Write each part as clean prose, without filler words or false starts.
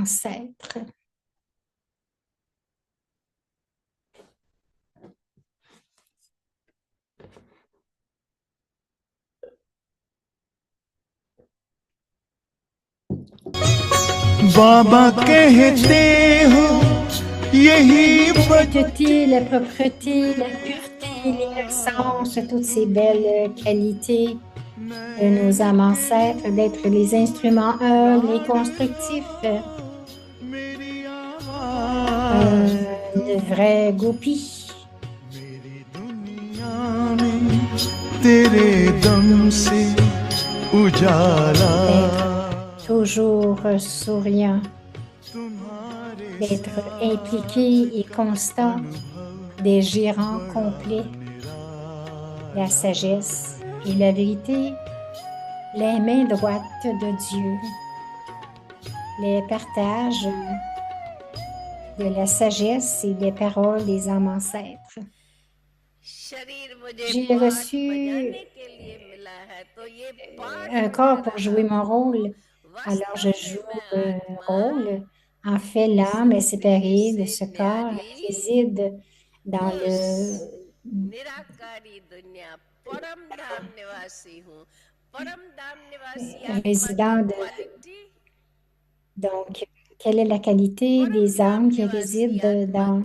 ancêtres. बाबा कहते हो यही La propreté, la pureté, l'innocence, toutes ces belles qualités de nos âmes ancêtres, d'être les instruments humbles et constructifs, de vrais gopis. Toujours souriant, d'être impliqué et constant, des gérants complets, la sagesse et la vérité, les mains droites de Dieu, les partages de la sagesse et des paroles des âmes ancêtres. J'ai reçu un corps pour jouer mon rôle, alors je joue le rôle. En fait, l'âme est séparée de ce corps, elle réside dans le résident de... Donc, quelle est la qualité des âmes qui résident dans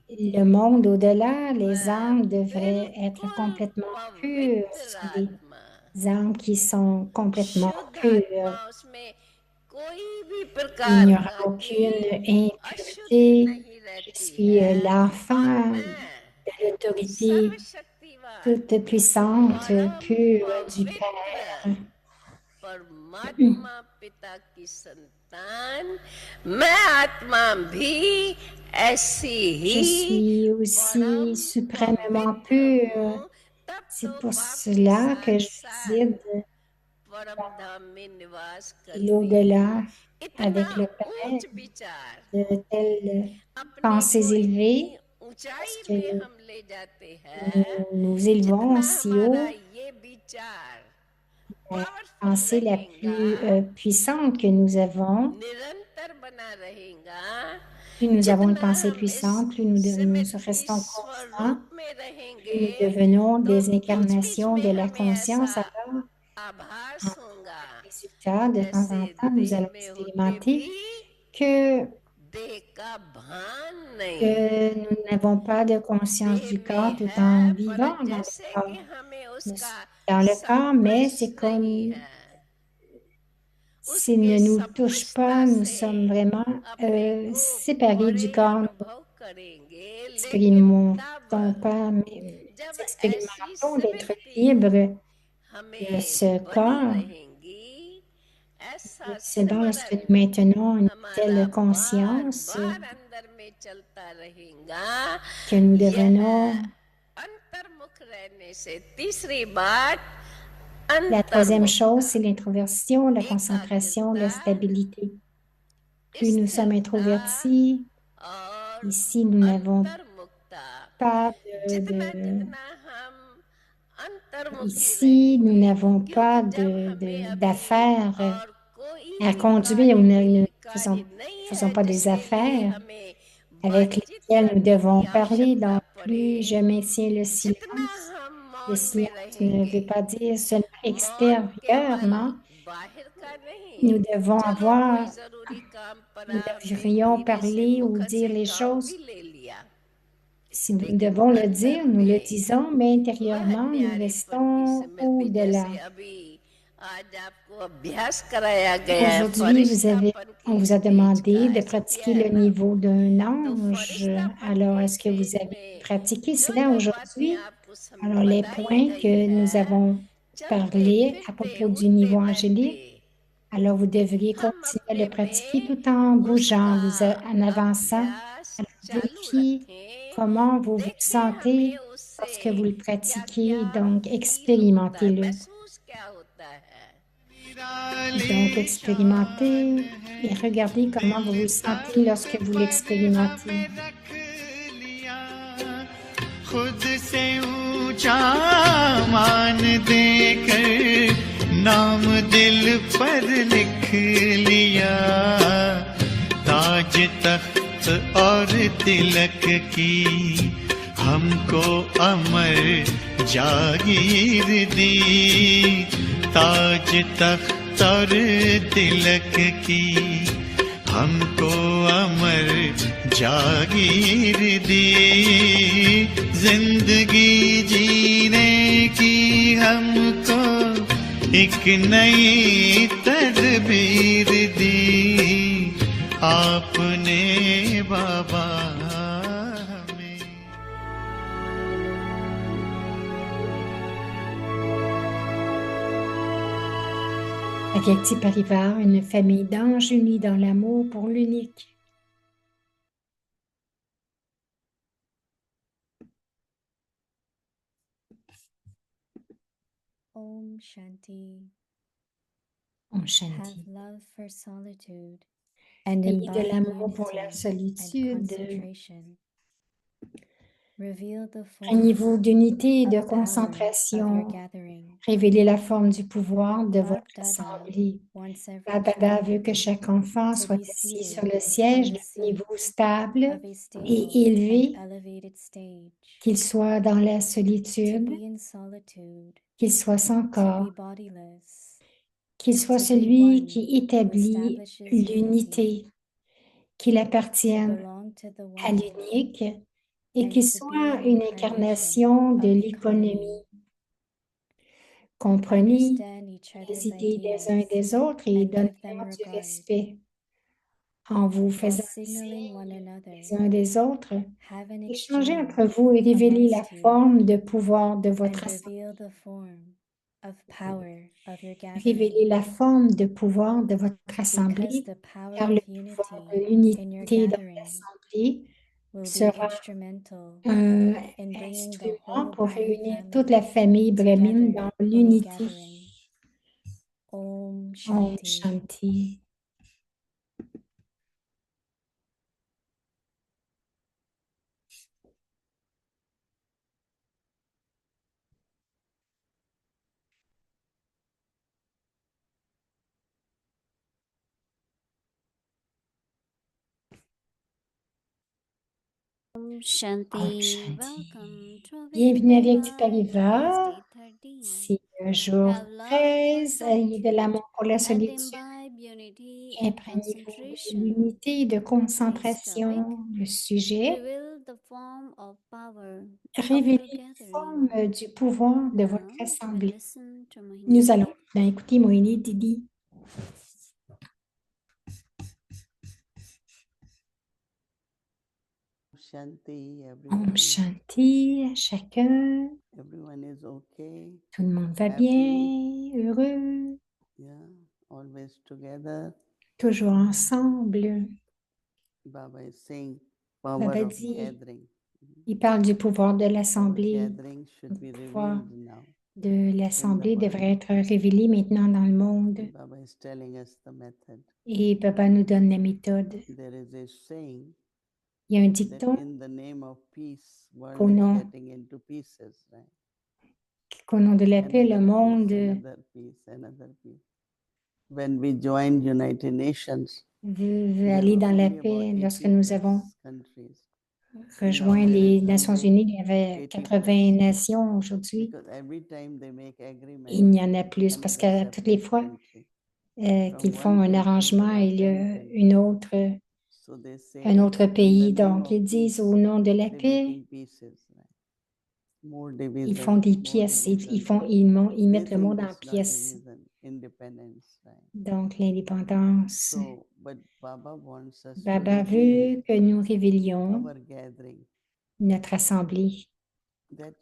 le monde au-delà? Les âmes devraient être complètement pures. Ce sont des âmes qui sont complètement pures. Il n'y aura aucune impureté. Je suis l'enfant de l'autorité toute puissante, pure du Père. Je suis aussi suprêmement pure. C'est pour cela que je réside l'au-delà avec le Père, de telles pensées élevées, parce que nous élevons si haut. La pensée la plus puissante que nous avons, plus nous avons une pensée puissante, plus nous restons constants, plus nous devenons des incarnations de la conscience. Alors, en résultat, de temps en temps, nous allons expérimenter que nous n'avons pas de conscience du corps tout en vivant dans le corps. Dans le corps, mais c'est comme s'il ne nous touche pas, nous sommes vraiment séparés du corps. Nous n'expérimentons pas, mais nous expérimentons d'être libres de ce corps. C'est lorsque nous maintenons une telle conscience que nous devenons. La troisième chose, c'est l'introversion, la concentration, la stabilité. Plus nous sommes introvertis, ici nous n'avons pas d'affaires à conduire, nous ne faisons pas des affaires avec lesquelles nous devons parler. Donc, plus je maintiens le silence ne veut pas dire seulement extérieurement. Nous devrions parler ou dire les choses. Si nous devons le dire, nous le disons, mais intérieurement, nous restons au-delà. Aujourd'hui, on vous a demandé de pratiquer le niveau d'un ange. Alors, est-ce que vous avez pratiqué cela aujourd'hui? Alors, les points que nous avons parlé à propos du niveau angélique, alors vous devriez continuer à le pratiquer tout en bougeant, en avançant. Alors, vérifiez comment vous vous sentez lorsque vous le pratiquez, donc expérimentez-le. Donc, expérimentez et regardez comment vous vous sentez lorsque vous l'expérimentez. खुद से ऊंचा मान देकर नाम दिल पर लिख लिया और तिलक की हमको अमर जागीर दी। ताज तख्त और तिलक की हमको अमर जागीर दी। जिंदगी जीने की हमको एक नई तदबीर दी। आपने बाबा हमें। Agyakti Parivar, une famille d'anges unis dans l'amour pour l'unique. Om Shanti. Om Have Shanti. love for solitude and Ayez de imbibe l'amour pour la unity and solitude. concentration. Reveal the Imprégnez-vous form d'unité et de of power of your concentration. gathering. Révélez la forme du pouvoir de votre Bab Dada assemblée. wants every Dada veut child que chaque enfant to soit be assis sur seated le on siège the d'un niveau seat stable of a et stable élevé, and elevated stage. qu'il soit dans la To solitude, be in solitude, qu'il soit sans to corps, be bodiless, qu'il soit to be celui one qui who établit establishes unity, l'unité, qu'il to appartienne belong to the à one, l'unique et and qu'il to be soit an une incarnation incarnation de of l'économie. economy. Comprenez Understand each les other's idées des uns et ideas des autres et and give them donnez-leur du regard respect en vous while faisant signaling one signe another. les uns des autres. Have an Échangez entre exchange vous et révélez la amongst you forme de pouvoir de and votre assemblée. reveal the form of power of your Révélez gathering, la forme de pouvoir de votre because assemblée, the power car le of pouvoir unity de in your l'unité dans gathering l'assemblée will be sera instrumental un in bringing the instrument whole pour Brahmin réunir toute la family famille brahmine together dans in a l'unité. gathering. Om Om Shanti. Shanti. Om Om Shanti. Shanti. Welcome to Bienvenue avec Parivar. Agyapti Today is Parivar. day 13. C'est le jour Have love for 13. Ayez de solitude l'amour pour la and solitude. imbibe unity and Imprégnez-vous de concentration. l'unité et de Today's topic: concentration. Le sujet, reveal the form of power of your révélez la gathering. forme du pouvoir de votre Now we'll assemblée. listen to Mohini. Nous allons maintenant écouter Mohini Didi. Shanti, Om everyone. Shanti à chacun. Everyone is okay. Tout le monde va Happy. bien, heureux, Yeah, always together. toujours ensemble. Baba is saying power Baba of dit, gathering. il parle du pouvoir de Our l'assemblée. gathering should Le be pouvoir revealed now. de l'assemblée world. devrait être révélé maintenant dans le monde. And Baba is telling us the method. Et Baba nous donne la méthode. There is a saying Il y a un that dicton in the name of peace, world qu'au is nom, getting into pieces, right? qu'au nom de la paix, le Another monde piece, another piece, another piece. When we joined United Nations, veut there aller were dans la only about paix. Lorsque 80 nous avons countries. rejoint Now there les is Nations Unies, il y avait 180 80 plus. nations aujourd'hui. Because every time they make agreement, Il y en a plus parce another que toutes les separate fois country. qu'ils From font one un country, arrangement, there are il y 10 a countries. So they say un autre in the pays. name Donc, of ils disent peace, au nom de la they're paix, making pieces, right? More ils font division, des more pièces. division. Ils They mettent le monde think en it's not pièces. division, independence, right? Donc, l'indépendance. So, but Baba wants us to Baba reveal veut que nous révélions our gathering, notre assemblée. that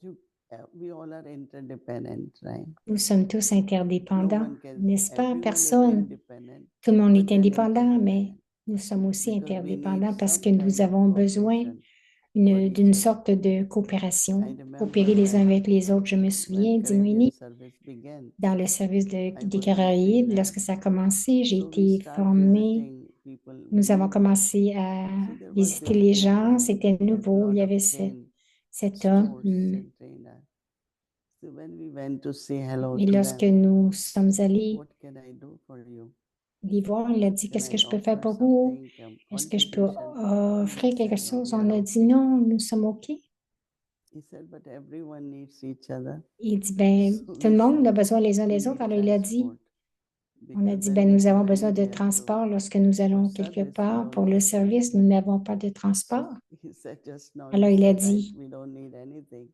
we all are interdependent, right? Nous sommes tous No interdépendants, one can, n'est-ce pas? everyone is Personne. independent, Tout le monde but est then indépendant, mais interdependent. nous sommes aussi Because we need interdépendants parce some que nous kind of avons besoin cooperation for each d'une other. sorte de coopération, I remember coopérer les uns when avec les autres. Je me souviens, Caribbean Dimouni, service began, dans le service I des was in Caraïbes, Trinidad. lorsque ça a commencé, j'ai So we été start formée. visiting people. Nous avons New. commencé à See, there was visiter this les old gens. man C'était had a nouveau. Il lot y of avait chain cet homme. stores in Trinidad. So when we went to say hello Et to lorsque them, nous sommes allés what can I do for you? l'ivoire. Il a dit, Can qu'est-ce I que je peux faire offer pour vous? something, Est-ce que je peux contribution? And offrir we quelque said, no, chose? we On are a dit okay. non, nous sommes OK. He said, but everyone needs each other. Il dit, ben, So tout we le monde a said, besoin les uns we des autres. need Alors, il a dit, transport. on a Because dit, when ben, we nous avons go besoin de anywhere transport lorsque nous allons for quelque service, we part. don't Pour le have service, nous transport. n'avons pas de So transport. he said just now, Alors, you il a said, right, dit, we don't need anything.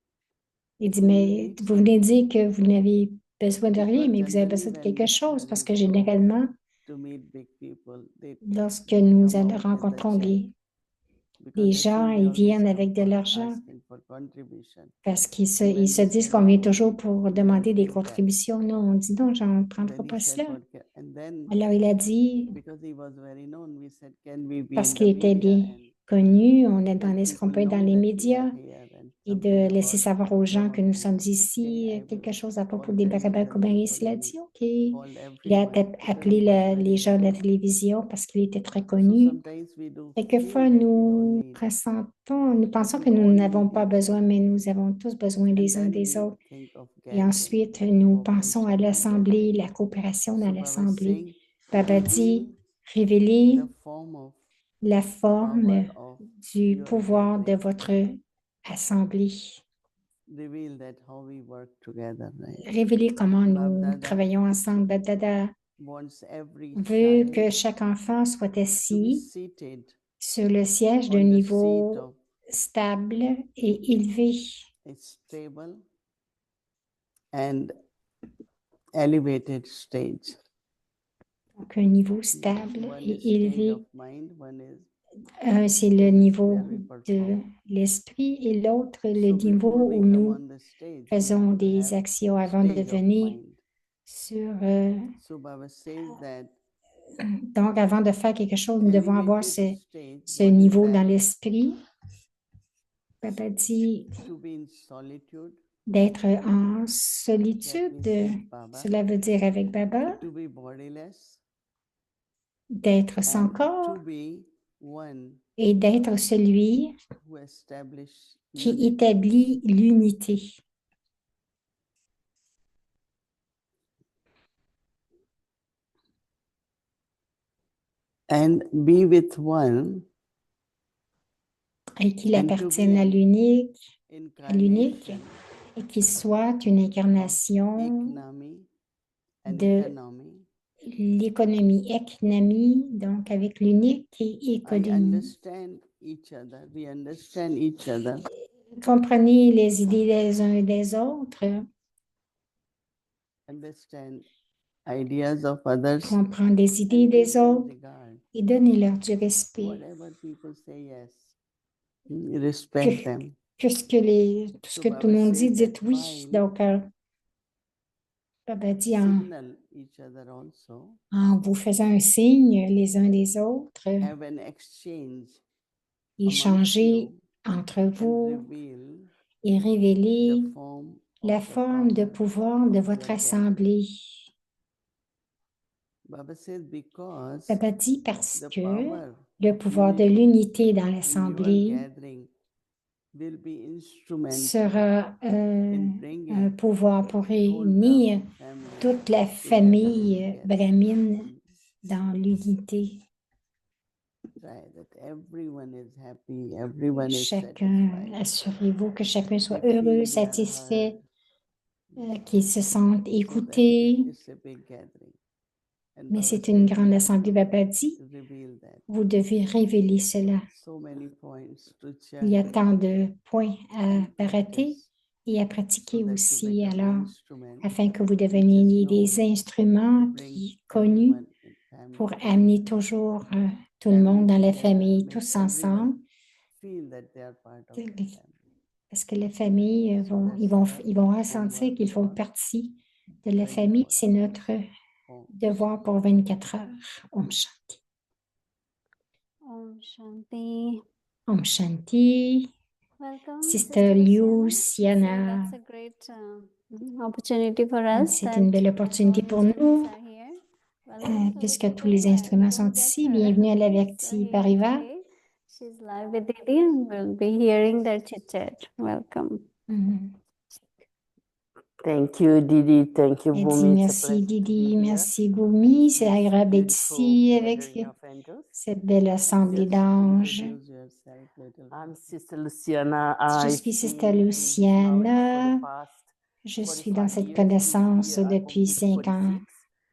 il dit, So you mais need vous venez de something. dire que vous n'avez besoin de rien, Because mais vous avez generally besoin de when quelque chose parce que we go généralement, to meet big people, they lorsque nous come out with a rencontrons check. Because des they gens, think they ils always viennent come avec de for l'argent asking for contribution. parce qu'ils se, So ils when se we disent said, qu'on vient no, toujours we pour don't demander des take that. contributions. Non, on dit non, j'en prendrai Then he pas said, cela. and then Alors, il a dit, because he was very known, we said, can we be parce in qu'il the était media bien and connu, on a let demandé ce qu'on people peut être dans know les that we are médias here and et something de laisser about savoir aux gens que nous sommes Baba Kumaris. Okay, ici, I quelque will chose à propos des organize Barabas and then Kumaris. Il a he dit, OK. called Il a everyone because appelé he was very les gens de la known. télévision parce qu'il était très So connu. sometimes we do Quelquefois, feel that we don't nous need, pressentons, nous but pensons we que nous all n'avons need pas each besoin, other. mais nous avons tous besoin And les uns then des we autres. think of Et gathering, ensuite, nous cooperation, pensons à l'Assemblée, gathering. la coopération dans So Baba is l'Assemblée. saying, Baba dit, reveal révélez the form of la forme power of du your pouvoir de gathering. votre Assemblée. Reveal that how we work together, right? Révélez comment nous Baba travaillons ensemble. Baba wants every veut que child chaque enfant soit to be assis seated sur le siège d'un on the seat niveau of stable et élevé. a stable and elevated stage. Donc, un niveau stable One is et stage élevé. of mind, one is Un, c'est le niveau where we de perform. l'esprit et l'autre, le So niveau before we où come nous on the stage, we faisons have to des have actions avant de stage of venir mind. sur... So Baba says that donc, avant de faire quelque chose, nous devons avoir elevated stage, ce what is niveau dans that? l'esprit. Papa dit To be in solitude, d'être en that solitude. is with Baba, Cela veut dire avec Baba, to be bodiless, d'être sans and corps to be one et d'être celui who establish qui unity. établit l'unité. And be with one Et qu'il and to be appartienne à an l'unique incarnation, et qu'il soit une incarnation economy and de economy. l'économie, économie, donc avec l'unique et I économie. understand each other. We understand each other. Comprenez les idées des uns et des autres, Understand ideas of others. comprendre les idées And des give them autres regard. et donnez-leur du respect. Whatever people say, yes. Respect them. Que ce que tout ce So que tout le Baba monde dit, says dites that oui. while Donc, Baba dit signal each other also, en vous faisant un signe les uns des autres, have an exchange amongst échangez you entre and vous reveal et révélez the form la of the forme de power pouvoir de of votre your assemblée. Baba says because Baba dit parce the que power le of pouvoir de unity l'unité dans in your l'assemblée gathering will be instrumental sera in un bringing pouvoir pour the whole réunir Brahmin family toute la together famille in brahmine dans l'unité. Right, that everyone is happy, everyone is Chacun, satisfied. assurez-vous que chacun soit They heureux, feel they are satisfait, heard, qu'ils se sentent so that écoutés. it's a big gathering. And Mais Baba c'est une said grande you have assemblée. to Baba dit, reveal that. vous devez révéler cela. So many points to Il y a chant tant de points à and rater practice et à so pratiquer that you aussi, become alors, instrument afin que vous which is deveniez des known instruments to bring qui connus everyone in pour family amener together. toujours tout le Family monde dans la together famille, means tous everyone ensemble, feel that they are part of the family. parce que les familles So that's the ils vont ressentir homework qu'ils font for partie de la 24 famille. C'est hours. notre Om devoir pour 24 heures. Om Shanti. Om Shanti. Om Shanti. Welcome, Sister Luciana. Luciana. That's a great opportunity for us. C'est une belle opportunité pour nous, puisque tous les instruments sont ici. Bienvenue à l'Averti Pariva. She's live with Didi and we'll be hearing their chit chat. Welcome. Thank you, Didi. Thank you, Elle dit Bhumi. It's a merci pleasure to be Didi, here. merci Goumi, c'est This agréable d'être beautiful ici avec gathering of angels. cette belle assemblée Just d'anges. introduce yourself little. I'm Sister Luciana. Je I've suis seen Sister in this knowledge for Luciana. the past Je suis 45 dans cette years. This connaissance year I depuis complete 50, 46.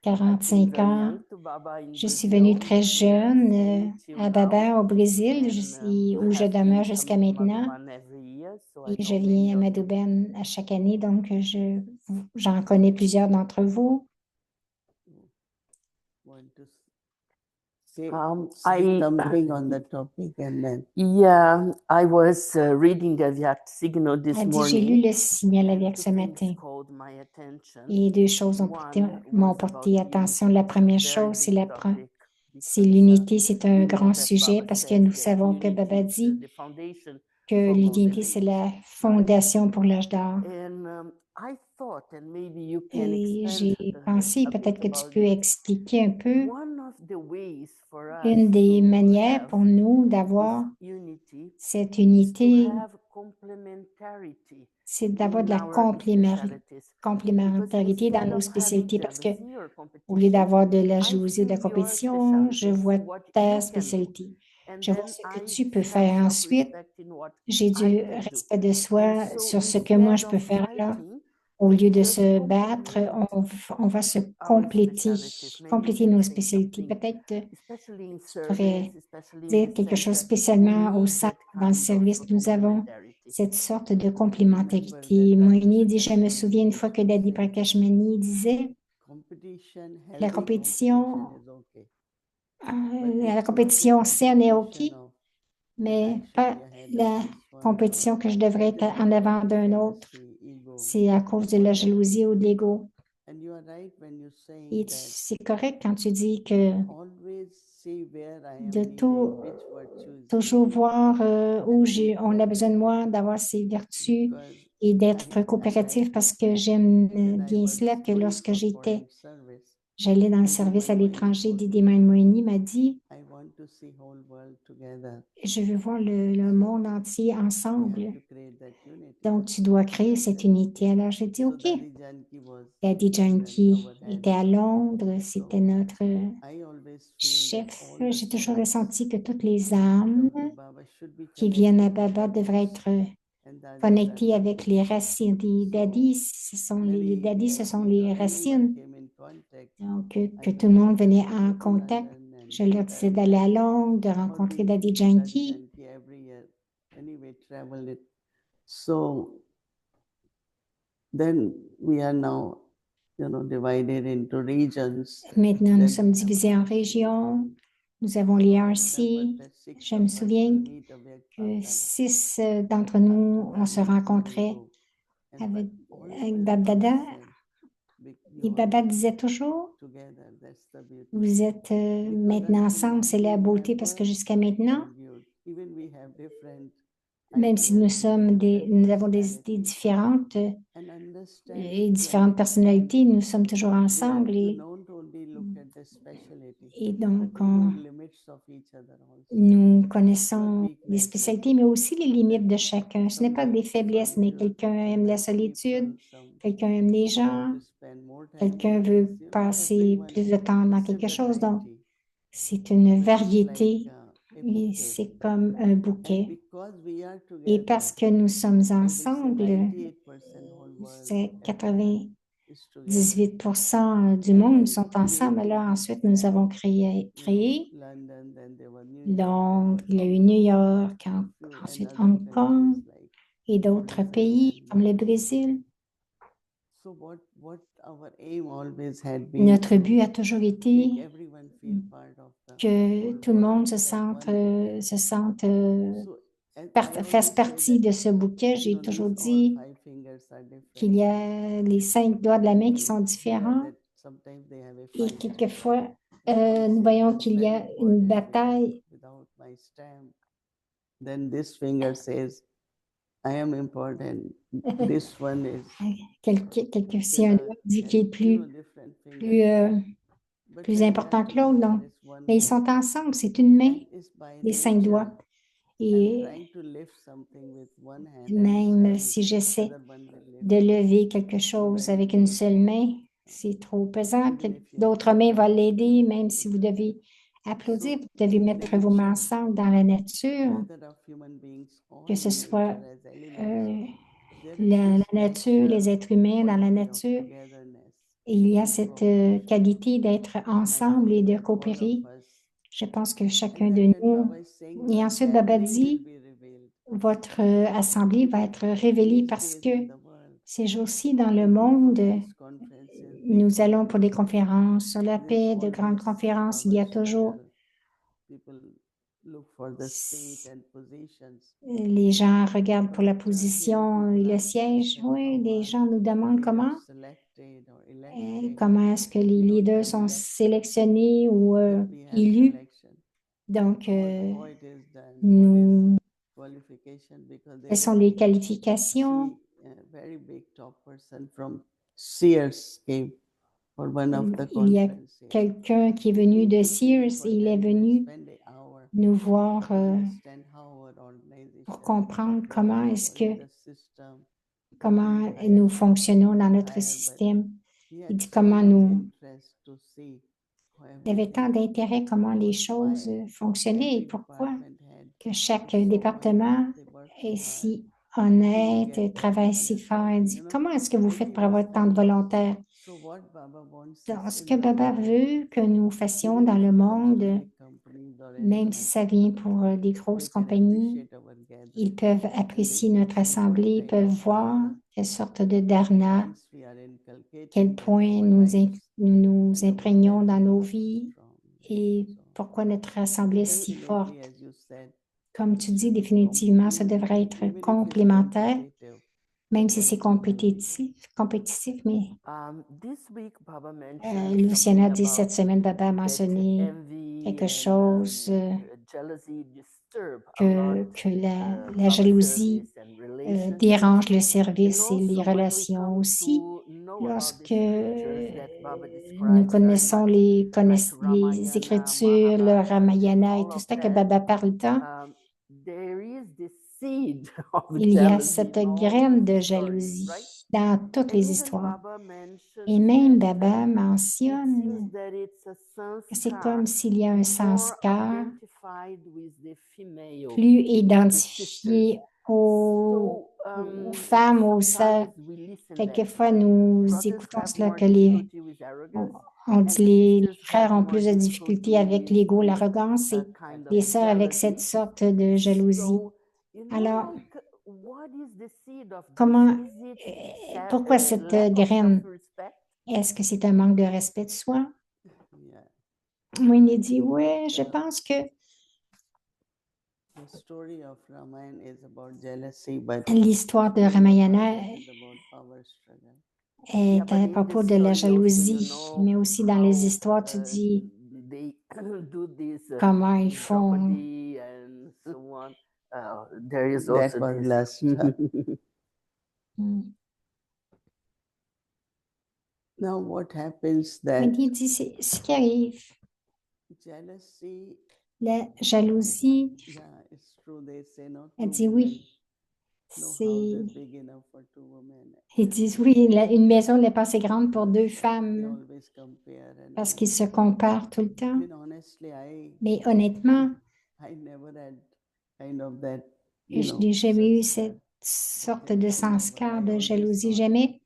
I came 45 very ans. young to Baba in Je suis Brazil, venue très and jeune staying à till Baba now. au Brésil, I où je have demeure been jusqu'à coming to maintenant. Madhuban every year, so I Et je know many viens à of you. Madhuban à chaque année, donc j'en connais plusieurs d'entre vous. Want to say, I something on the topic and then. Yeah, I was reading the Avyakt signal this Elle dit, j'ai lu morning, le signal and avec two ce things matin. called my attention. Et deux choses m'ont One porté was attention. about La unity. première It's a very chose, c'est big topic c'est because l'unité. C'est un we know grand that sujet Baba parce que says nous that savons que Baba unity is dit the foundation que for l'unité, golden c'est age. la fondation pour l'âge d'or. And I thought, and maybe you can Et expand j'ai pensé, a bit peut-être que tu about peux it. expliquer un peu One of the ways for us une des to manières have pour nous this d'avoir unity cette is to unité, have complementarity c'est d'avoir de in la our specialties. Because complémentarité dans instead nos of having spécialités parce que jealousy or au lieu competition, d'avoir de la I jalousie ou de la see your compétition, je specialties, vois what ta you can do, spécialité. and Je vois then ce que I tu peux have faire ensuite. self-respect in what J'ai I du can do. respect de And soi so sur ce que moi je instead peux of faire là. fighting, Au lieu we de just se battre, complement on va se our specialties. Maybe you compléter can nos say spécialités. something, Peut-être especially in tu pourrais service, especially in dire the quelque chose center. We spécialement au need sein, that dans le kind of service. Nous avons complementarity. cette sorte de I remember complémentarité. that Moïni dit, je me Prakash souviens une Mani fois used que to Daddy say, Prakash Mani disait, competition, la healthy competition compétition, is okay. But la it's not a compétition saine est OK, competition of that I mais should pas be ahead of la this one or compétition que je devrais that être is en because avant of d'un autre. jealousy, ego, C'est à cause de la whatever. jalousie ou de l'ego. And you are right when you're saying Et that c'est correct quand tu dis que always see where I de am tout, needed, which virtues toujours needed, voir où and be on a besoin de moi, cooperative d'avoir ces vertus because et d'être I coopératif like to parce que say j'aime when I bien was cela que going lorsque for foreign service, j'allais dans le Didi service à Manmohini l'étranger, told Didi me, Moini m'a dit, I want to see whole world together. je veux voir le monde entier We have ensemble. to create that unity. Donc, tu dois créer cette unité. Alors, j'ai dit, So OK. Dadi Janki was Daddy in London, Janki our head. était à Londres, c'était So notre I always feel that chef. all the J'ai toujours souls ressenti que toutes les who âmes come to Baba should be qui viennent à connected to Baba their devraient roots, être and daddies are connectés avec roots. les racines des So daddies. Les daddies, ce sont les everyone racines. came in contact. Donc, que I tout le told monde them venait to en go to contact. London and Je leur disais meet d'aller à daddies. Londres, de Or rencontrer we Daddy see Daddy Janki. Janki every year. Anyway, travel it. So then we are now, divided into regions. Maintenant, nous Then sommes we have divisés en RC. régions. Nous avons les So I remember RC. that 6 Je of me us souviens meet Avyakt que Baba 6 d'entre nous, on se after Dadi rencontrait Swarupu. And avec, but avec always Bab Baba Dada. said, Et you Baba are disait toujours, together, that's the beauty. vous êtes Because maintenant until ensemble, now c'est la we beauté parce que never jusqu'à maintenant, argued. Even we have different même si ideas, we have different nous avons des idées personalities. différentes And et understanding to différentes understand personnalités, nous sommes toujours we have ensemble to not only look at the speciality, et but donc we know limits of each other also. nous Not connaissons les weakness, like spécialités, mais aussi les limites de chacun. Ce n'est some pas des like faiblesses, mais solitude, quelqu'un some aime la like solitude, people, some quelqu'un aime les want gens, to spend more time quelqu'un with veut us. passer Everyone, plus de temps dans it's a quelque chose. Donc, variety, c'est une but it's like variété a et bouquet. c'est comme un And bouquet. because we are Et together, parce que nous sommes I will say ensemble, 98% whole world, c'est everyone is together. 98% du And monde when sont we ensemble. created Alors this ensuite, nous avons créé. London, then there were New York, then Donc, was il y a eu Hong New Kong, York, and ensuite other Hong Kong countries like et d'autres Brazil pays comme and le Brésil. so what our aim always had been Notre to but a toujours make été everyone feel part of the que whole tout le monde world se as sente, one bouquet. So and I fasse always say partie that de ce bouquet. J'ai toujours these all dit 5 fingers are qu'il different. y a les 5 doigts de la main And qui you sont hear différents that sometimes they have a et fight. quelquefois, We nous say voyons it's qu'il y very a une important because bataille. without my stamp, then this finger says, I am important. This one is Si un doigt dit qu'il est different plus, fingers. plus important que l'autre. Donc, mais ils sont ensemble, c'est une main, les 5 doigts. Et trying to lift something with one hand même and si j'essaie other one will lift. de lever quelque chose avec une seule main, c'est trop pesant. D'autres mains vont l'aider, même si vous devez applaudir, vous devez mettre vos mains ensemble dans la nature, Whether of human beings or que ce in soit nature as elements, there is la this nature, les natural êtres humains dans la quality of nature. togetherness Et il y a and cette cooperation. qualité d'être And I ensemble et feel de that all coopérer. of us, Je pense que and chacun then de when nous. Baba is saying Et your ensuite, Baba gathering will dit, be revealed. votre assemblée va être révélée These parce days que in the world, ces jours-ci dans le we go for monde, these conferences, big nous allons pour des conferences. conférences sur la There's paix, de grandes always conférences. Il y power a toujours, struggle. People look for the seat and positions. les gens regardent pour la But here position et people le are siège. tested. Oui, How les are gens nous demandent leaders selected or elected? comment est-ce que les We don't leaders have sont election, sélectionnés ou but we have élus. selection. Donc, How it is done, what is nous, qualification? Because quelles there sont was les qualifications? a very big top person from Sears came for one of the Il y a conferences here. quelqu'un qui est venu He de came to me Sears for et il est 10 minutes, venu spend an hour nous voir to understand how our organization pour comprendre works, comment est-ce what que, is the system, what comment we nous hire, fonctionnons dans not notre hire, but système. he Il had dit so comment much nous, interest to see how il avait tant everything d'intérêt comment les goes, choses why fonctionnaient et every pourquoi department head que chaque is so département honest, they work so est hard si to honnête, get what travaille we si are fort. Il getting, dit, comment est-ce que vous and faites he pour was avoir tant de telling. volontaires? So what Baba wants Donc, us ce in que the Baba world, veut que nous fassions even dans if le it comes from monde, big companies or même si anyone, ça vient pour des grosses they can compagnies, appreciate our ils gathering peuvent and they apprécier can notre see what assemblée, ils kind of peuvent voir dharana quelle sorte de dharna, once we are quel inculcating that point our lives nous and our imprégnons dans gathering nos is so vies strong. et So pourquoi notre assemblée est si definitely, forte. as you said, Comme it tu dis, should be définitivement, ça devrait être even if it's complémentaire, competitive, même but si c'est then it will be there. compétitif, mais This week, Baba mentioned Luciana something dit about cette semaine, Baba a that mentionné envy quelque and chose jealousy disturb a lot que la our jalousie service and relationships. dérange le And service et les also, when we relations come aussi. to know about the Lorsque scriptures that Baba nous described very connaissons much, like les Ramayana, Écritures, le Mahabharata, and Ramayana et all tout of ça que that, Baba parle tant, there is this seed of il y a jealousy cette in all graine de the stories, right? jalousie dans toutes And les even histoires. Baba mentioned Et même here that Baba it mentionne seems that it's a que c'est sanskar comme s'il y a un more sanskar identified with the female, plus with the sisters. identifié aux, So aux femmes, aux sœurs. sometimes we listen that Quelquefois, nous brothers écoutons have cela more que difficulty with on, arrogance on and dit the les sisters frères have ont more plus de difficultés difficulty avec with l'ego, this l'arrogance et kind of les sœurs avec cette jealousy. sorte de jalousie. So, Alors, like, what is the seed of this? comment, Is it pourquoi cette lack of graine? self-respect? Est-ce que c'est un manque de respect de soi? Yeah. Winnie I dit, think oui, je that pense que the story of Ramayana is about jealousy, but l'histoire de story of Ramayana Bhagavad is about power struggle. est Yeah, but à in propos this de la story also, jalousie, mais aussi dans les how histoires, tu dis they do this comment ils font. Draupadi and so on. There is That also was this. last. Now, what happens that Winnie dit, c'est ce qui arrive. jealousy, La jalousie, yeah, it's true. They say no elle two dit women, oui. no house C'est, is big enough for two women. ils disent oui, une maison n'est pas assez grande pour deux They femmes always compare and parce all qu'ils that. se comparent tout le temps. I mean, honestly, Mais honnêtement, I never had kind of that, je n'ai jamais eu such, cette sorte de situation, never. sanskar I de always jalousie. thought Jamais.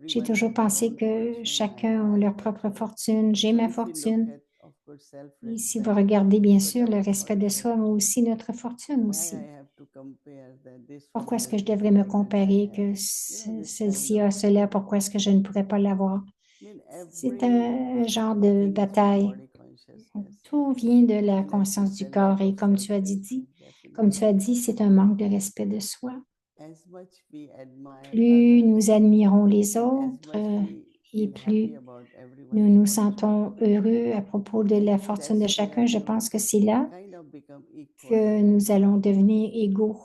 J'ai everyone toujours has their pensé own que fortune. chacun a I leur have propre fortune. fortune. J'ai So ma if we look fortune. at, of course, Et si vous self-respect, regardez bien but sûr le our respect de soi, mais fortune, aussi notre fortune why aussi. I have to compare that this one Pourquoi est-ce has que je this devrais me right and I comparer have, que this celle-ci kind a of, cela? Pourquoi est-ce que je ne pourrais pas l'avoir? I mean, C'est every un genre de thing is from bataille. body consciousness. Tout vient de la And as you conscience du said, corps. lack Et of self-respect, comme tu definitely. as dit, c'est un manque de respect de soi. As much we admire Plus others, nous admirons les and as autres much we et feel happy plus about nous everyone's nous fortune, sentons heureux à propos de I la think fortune de that's chacun, where je you pense que c'est là kind of become equal. que nous allons devenir égaux.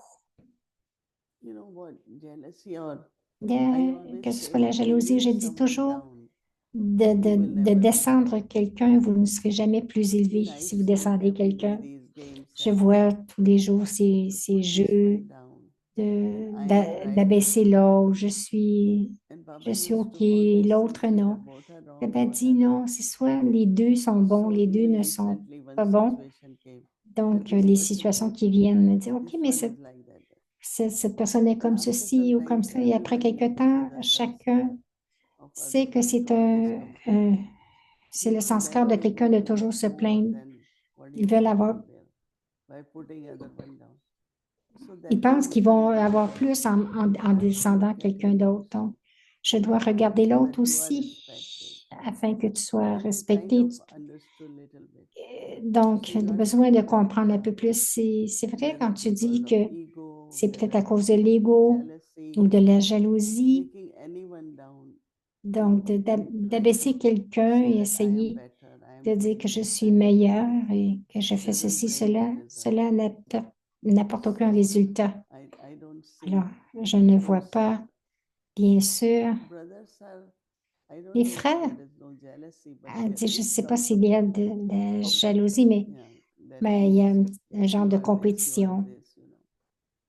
You know what, jealousy or I Que always ce soit say, la if you jalousie, je leave dis someone toujours, down, de you will never be descendre high. quelqu'un, vous ne serez jamais plus I élevé mean, I si vous see descendez heavily quelqu'un. these games. Je vois tous les jours ces jeux d'abaisser l'autre. Je suis OK, l'autre non. Baba dit non, c'est soit les deux sont bons, les deux ne sont pas bons. Donc, les situations qui viennent me dire, OK, mais cette personne est comme ceci ou comme ça. Et après quelque temps, chacun sait que c'est le sanskar de quelqu'un de toujours se plaindre. Ils veulent avoir, ils pensent qu'ils vont avoir plus en descendant quelqu'un d'autre. Donc, je dois regarder l'autre aussi afin que tu sois respecté. Donc, le besoin de comprendre un peu plus, c'est vrai quand tu dis que c'est peut-être à cause de l'ego ou de la jalousie. Donc, d'abaisser quelqu'un et essayer de dire que je suis meilleur et que je fais ceci, cela n'apporte aucun résultat. Alors, je ne vois pas, bien sûr, les frères. Je ne sais pas s'il y a de la jalousie, mais il y a un genre de compétition.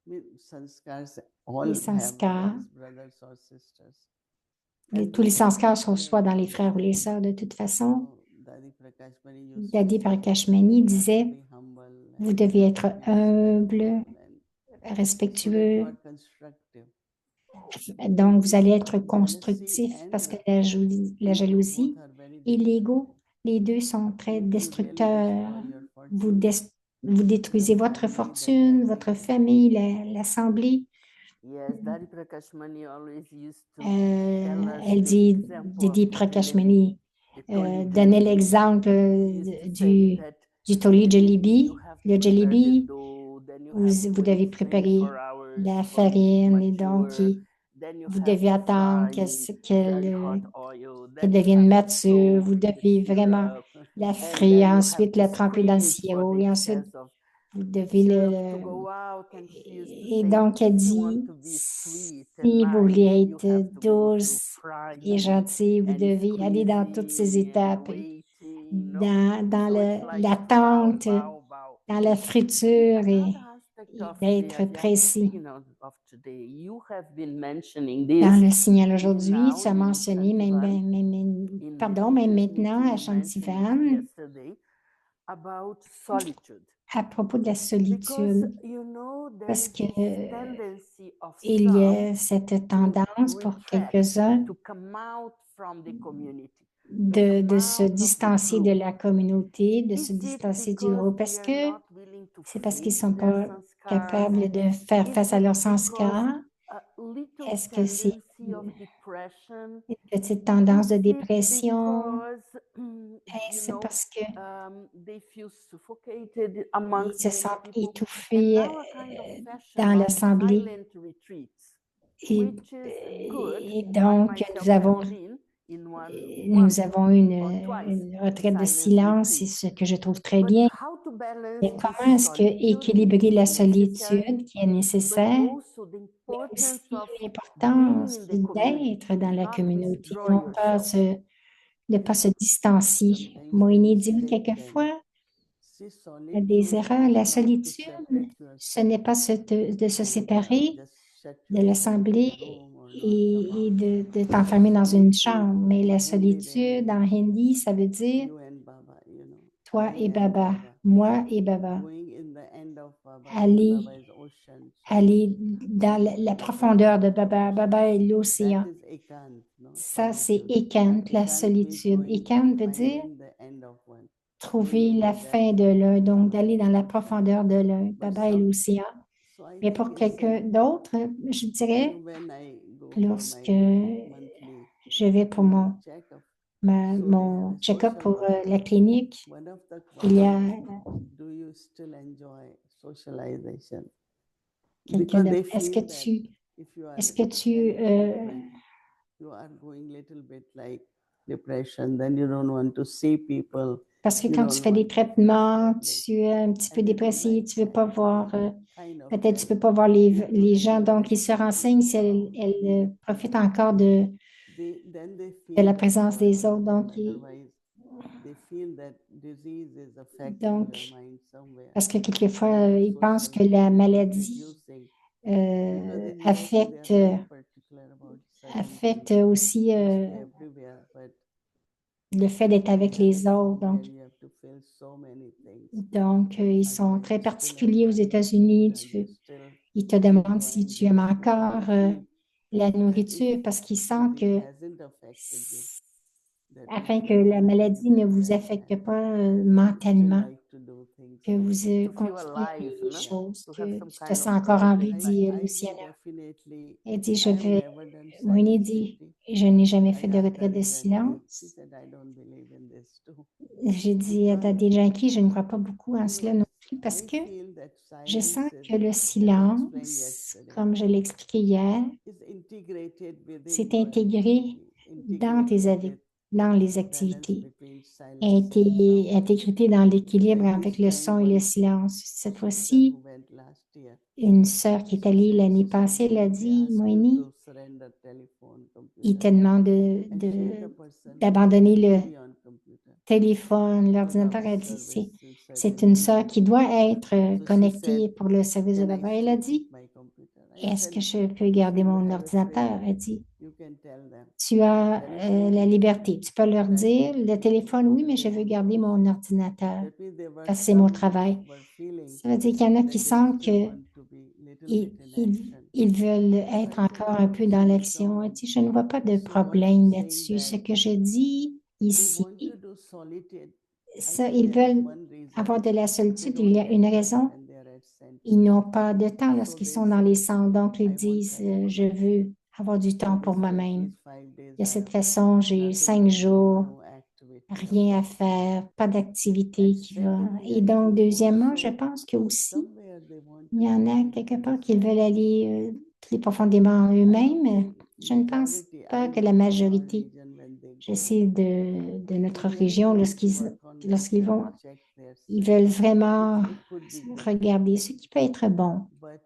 Les sanskars, tous les sanskars sont soit dans les frères ou les sœurs de toute façon. Dadi Prakashmani disait, vous devez être humble, respectueux. Donc, vous allez être constructif parce que la jalousie et l'ego, les deux sont très destructeurs. Vous détruisez votre fortune, votre famille, l'assemblée. Yes, Dari Prakash Mani always used to Elle dit, Didi Prakashmani donnait l'exemple du Toli Jalebi. Le Jalebi, vous devez préparer la farine et donc vous devez attendre qu'elle devienne mature. Vous devez vraiment la frire, ensuite la tremper dans le sirop et ensuite vous devez Et donc, elle dit, si vous voulez être douce et gentille, vous devez aller dans toutes ces étapes, dans l'attente, dans la friture et d'être précis. Dans le signal aujourd'hui, tu as mentionné, même maintenant à Shantivan, à propos de la solitude, parce que il y a cette tendance pour quelques-uns de se distancier de la communauté, de se distancier du groupe. Est-ce que c'est parce qu'ils ne sont pas capables de faire face à leur sanskar? Est-ce que c'est une petite tendance de dépression? Est-ce parce que ils se sentent étouffés dans l'assemblée? Et donc, nous avons une retraite de silence, c'est ce que je trouve très bien. Mais comment est-ce que équilibrer la solitude qui est nécessaire, mais aussi l'importance d'être dans la communauté, de ne pas se distancier. Moïni dit quelquefois, des erreurs, la solitude, ce n'est pas de se séparer de l'assemblée et de t'enfermer dans une chambre, mais la solitude en hindi, ça veut dire toi et Baba, moi et Baba. Aller dans la profondeur de Baba. Baba est l'océan. Ça, c'est Ekant, la solitude. Ekant veut dire trouver la fin de l'un, donc d'aller dans la profondeur de l'un. Baba est l'océan. Mais pour quelqu'un d'autre, je dirais, lorsque je vais pour mon check-up pour la clinique, il y a quelqu'un d'autre. Est-ce que tu parce que quand tu fais des traitements, tu es un petit peu dépressif, tu ne veux pas voir, peut-être tu ne peux pas voir les gens, donc ils se renseignent si elle profite encore de la présence des autres. Donc, disease is affecting your Donc, mind somewhere. parce que quelquefois, And ils pensent social que la media is maladie reducing because in USA they are affecte, very particular about certain affecte things. aussi Mostly everywhere, but le fait d'être avec yeah, les autres. here you have to fill so many things. Ils Are sont you très still particuliers aux enjoying the food? États-Unis. Are you still Ils te demandent si enjoying tu the aimes food? And encore you feel la that if nourriture parce qu'ils sentent it que hasn't affected you, that if afin que you la feel maladie ne vous well affecte and pas you still mentalement, like to do things, que vous To feel continuez alive, les no? yeah. choses, To have que some tu te kind sens of encore en vie, purpose. dit I do Luciana. definitely. Elle dit, I have never done Moini silent dit, retreat. je n'ai jamais I fait de asked retrait de Hari Janki. She silence. said, I don't believe in this too. J'ai dit à Because Daddy Janky, je ne crois pas beaucoup en you cela know, non plus parce I que feel that je silence sens is, que le as I explained silence, yesterday, comme je l'ai expliqué hier, is integrated within c'est your intégré activity, dans integrated with dans les balance activités, between silence and sound. intégrité dans l'équilibre Like avec this le time, son et le one silence. Cette sister who fois-ci, went last year, une sœur qui est she allée said, l'année Sister passée, elle a Moini, they dit, ask you Moini, to surrender telephone, il computer. te demande And she is the person who d'abandonner has le to be on computer téléphone, for l'ordinateur. Baba Elle dit, service in c'est certain une sœur regions. qui doit être So she said, connectée pour le service de can I Baba. Elle a still keep dit, my computer? I est-ce said, que je peux if garder you mon have a ordinateur? freedom, Elle dit, you can tell them. tu as la Telephone, liberté. Tu peux leur but I dire, want to le keep my téléphone, oui, mais je computer. veux garder mon ordinateur. That means there were Parce que c'est mon some who travail. were feeling Ça veut dire qu'il y en a that qui they sentent still que want to be little bit in action. ils veulent So être I said, encore I un don't peu dans see any l'action. Elle problem. dit, je ne vois pas de So what she's problème saying là-dessus. Ce that que je dis they ici, want to do solitude. I ça, think ils there is veulent one reason. avoir de la They solitude. Il don't y a get une time raison. when they are at center. Ils n'ont pas de temps So lorsqu'ils they sont dans les said, centres. Donc, ils I want disent, time for je myself. veux avoir du temps And pour this way, moi-même. these 5 days De are cette façon, j'ai nothing 5 doing, jours, no activity, no rien à practice. faire, pas d'activité And qui va. secondly, Et I donc, think deuxièmement, je also pense que aussi, somewhere they want il to y en go a deep quelque part qui veulent themselves. aller plus profondément en I don't eux-mêmes. think Je ne pense majority, pas I que la know from our majorité, region when they je go, sais de they notre really région, want to work on lorsqu'ils themselves, vont, check their ils self, veulent vraiment which it could be good. regarder ce qui peut être bon. But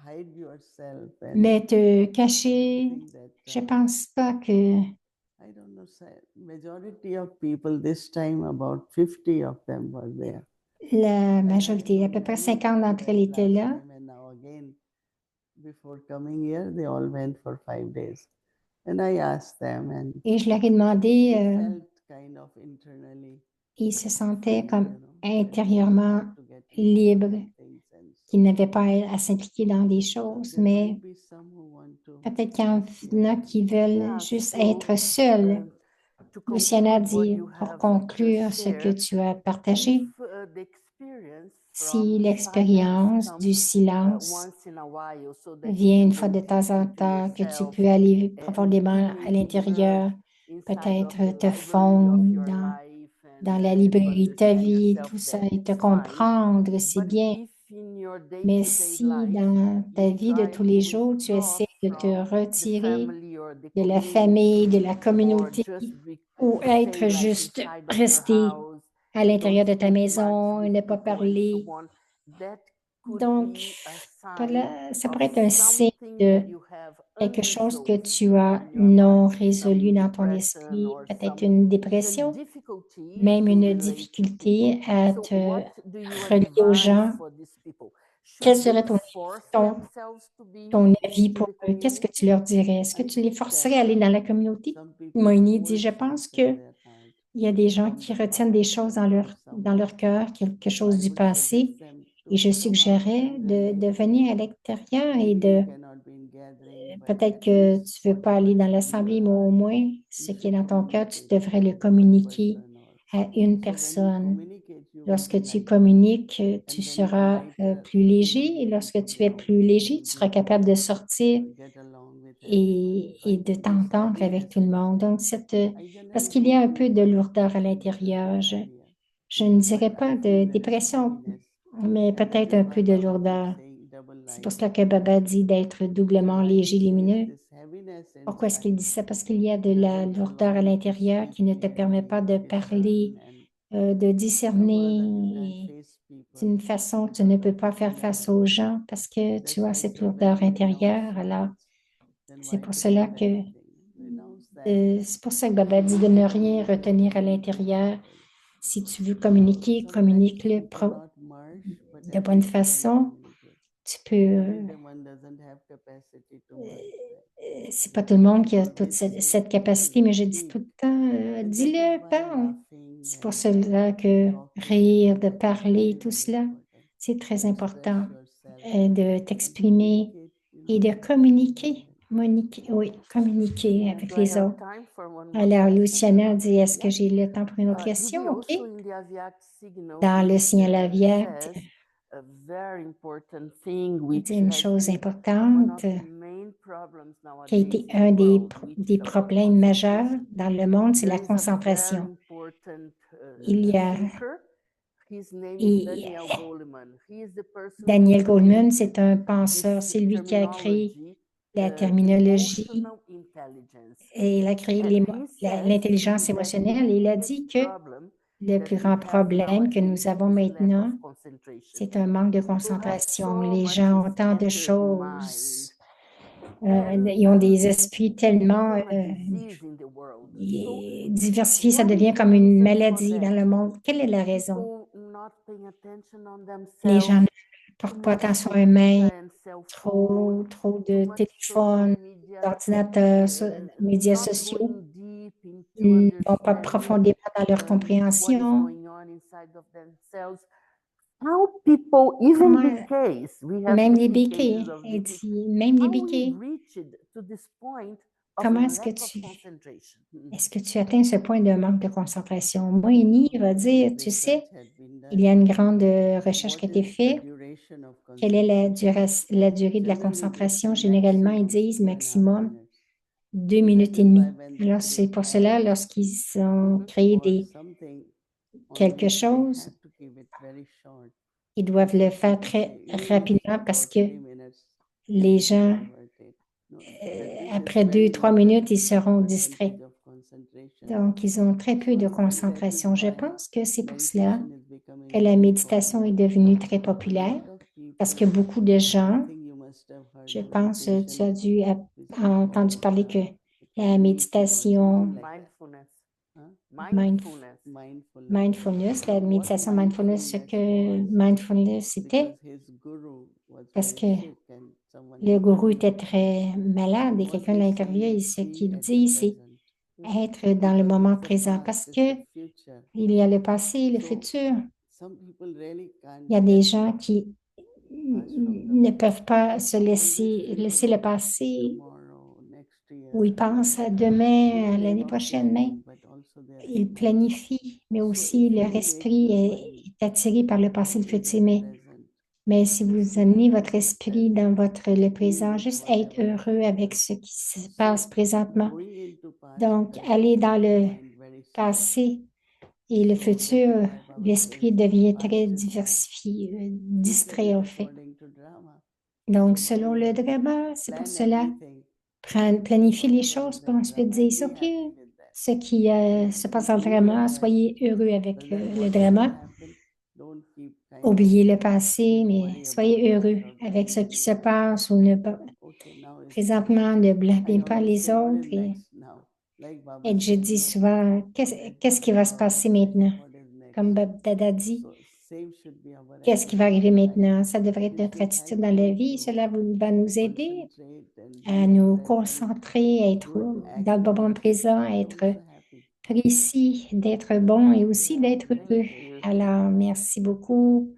hide yourself and Mais te I don't cacher, think that je pense pas que I don't know, majority of people this time, about 50 of them were there. la And I majorité, à know peu près many 50 who d'entre elles went étaient last là. time and now again, before coming here, they all went for 5 days. And I asked them and Et je leur ai demandé, they felt kind of internally ils se sentaient free, comme you know, that they don't intérieurement have to get involved libres, in things and so qu'ils n'avaient pas à s'impliquer dans des so choses. there Mais might be some who want to peut-être qu'il y en a qui veulent Yeah, juste so être seuls. to Luciana conclude what dit, you pour have conclure just ce que shared, tu as partagé, if the experience si from l'expérience silence du comes silence once in a while, so that you vient can une fois go de temps deep en into temps, que tu yourself peux aller and profondément à really l'intérieur, immerse inside of the peut-être te library of fondre your life dans and la to librairie de ta understand vie, yourself, tout ça, then et te it's fine. comprendre, c'est But bien. if in your Mais day-to-day si life dans ta you vie de try tous to les jours, tu withdraw essaies de te from the retirer family or the de la community, famille, de la or communauté, just ou stay être like juste inside of your resté house à and don't l'intérieur de ta speak much maison et with ne pas people and so parler. on, that could Donc, be a sign voilà, ça of pourrait être un signe something de that you have quelque chose que unresolved tu as in your non life, résolu some dans ton depression esprit, or peut-être some une even dépression, difficulty même to une relate to people. difficulté à So te what do you relier aux advise gens. for these people? Quel Should they serait force ton, themselves to be ton avis into pour the eux? Qu'est-ce que tu community? leur dirais? Est-ce que I tu les think that forcerais à aller dans la communauté? some people Moïni dit, hold je pense things in que their heart il y a des gens from qui the retiennent des past choses and from dans someone. leur cœur, quelque So chose I du would passé. suggest them Et to je come out suggérais and de relate to. venir à l'extérieur et Maybe you cannot be in gathering, but peut-être at que least tu ne veux pas whatever aller dans is in your l'assemblée, mais au heart, moins you ce qui est should dans ton cœur, tu communicate to devrais le that communiquer person or à une so when you personne. communicate, you will be Lorsque tu lighter. communiques, tu And then the seras lighter plus léger. Et ability lorsque to tu es go out, plus you léger, will tu be seras able capable de to sortir get along with everyone. So et I de think this t'entendre avec heaviness tout le monde. inside, Donc, I parce generally qu'il y a don't un peu use de that lourdeur à word l'intérieur. earlier, Je ne but dirais I pas de feel a dépression, heaviness. mais And that peut-être is un why peu de Baba keeps lourdeur. saying double C'est pour light. cela que Baba dit d'être So doublement why léger, he says lumineux. this heaviness Pourquoi est-ce qu'il inside dit ça? Parce qu'il y a de la doesn't lourdeur allow à you to l'intérieur speak qui ne te permet pas clearly, de parler, discern, and de somehow you can't discerner face people d'une façon que tu ne because peux of pas this faire face heaviness. aux gens parce que tu That's as why I cette said when lourdeur you renounce intérieure. so Alors, much, then c'est why pour to cela hold que anything? Renounce that. c'est pour ça que Baba dit de ne rien retenir à l'intérieur Si tu veux communiquer, Sometimes communique-le we cannot merge, but de at bonne least we can façon. communicate. Tu peux, Everyone doesn't have capacity to merge, right? c'est pas tout le monde qui a So toute this cette capacité, mais je dis tout le temps, and that is dis-le, why parle. laughing C'est pour and cela que talking rire, de together is parler, very, tout very cela, important. c'est très To important. express yourself De and t'exprimer communicate, et de communiquer. Oui, communiquer avec Do I les have autres. time for one more Alors, question? Luciana dit, est-ce que Yeah. j'ai le temps pour une autre Didi, question? OK. also in the Aviat signal, Dans le it signal aviat, says a very important thing, il which dit une has chose been one importante of the main problems qui a nowadays été in un the world, des which is problèmes majeurs concentration. dans le monde, c'est There la is a very concentration. important Il y a, thinker. His name is et Daniel Goleman. He is the person who Daniel Goleman, created c'est un penseur, this c'est lui qui a créé terminology, la terminologie emotional intelligence. et il a créé And he says l'intelligence that the émotionnelle. Et il a biggest dit que problem le that plus we grand have problème que nowadays nous avons is lack of maintenant, concentration. c'est un manque de People have concentration. so Les much gens ont tant de scattered mind, choses, ils ont des esprits it's tellement become a disease in the world. So diversifiés, ça what is devient the comme une reason for maladie dans that? le monde. Quelle est la raison? People not paying attention on Les gens themselves, ne too portent pas much attention à social eux-mêmes, media and cell phone, trop too de much social téléphones, media, d'ordinateurs, médias not sociaux. going deep into Ils ne vont pas understanding profondément dans leur what is compréhension. going on inside of themselves. How people, even Comment, BKs, we have même des many béquets, cases of et BKs, dit, même des how we béquets, reached to this point of comment est-ce que lack of concentration. tu atteins ce point de manque de concentration? Moini va dire, tu sais, il y a une grande recherche qui a été faite. Quelle est la durée de la concentration? Généralement, ils disent maximum 2 minutes et demie. Alors, c'est pour cela, lorsqu'ils ont créé quelque chose, ils doivent le faire très rapidement parce que les gens, après 2, 3 minutes, ils seront distraits. Donc, ils ont très peu de concentration. Je pense que c'est pour cela que la méditation est devenue très populaire parce que beaucoup de gens, je pense, tu as dû entendu parler que la méditation Mindfulness. mindfulness, la méditation mindfulness, ce que mindfulness c'était, parce que le gourou était très malade et quelqu'un l'a interviewé et ce qu'il dit, c'est être dans le moment présent parce que il y a le passé et le futur. Il y a des gens qui ne peuvent pas se laisser le passé ou ils pensent à demain, à l'année prochaine, mais ils planifient, mais aussi leur esprit est attiré par le passé et le futur. Mais si vous amenez votre esprit dans le présent, juste être heureux avec ce qui se passe présentement. Donc, aller dans le passé et le futur, l'esprit devient très diversifié, distrait en fait. Donc, selon le drama, c'est pour cela, planifier les choses pour ensuite dire, OK, ce qui se passe dans le drama, soyez heureux avec le drama. Oubliez le passé, mais soyez heureux avec ce qui se passe ou ne pas. Présentement, ne blâmez pas les autres. Et je dis souvent, qu'est-ce qui va se passer maintenant? Comme Bab Dada dit, qu'est-ce qui va arriver maintenant? Ça devrait être notre attitude dans la vie. Cela va nous aider à nous concentrer, à être dans le moment présent, à être précis, d'être bon et aussi d'être heureux. Alors, merci beaucoup.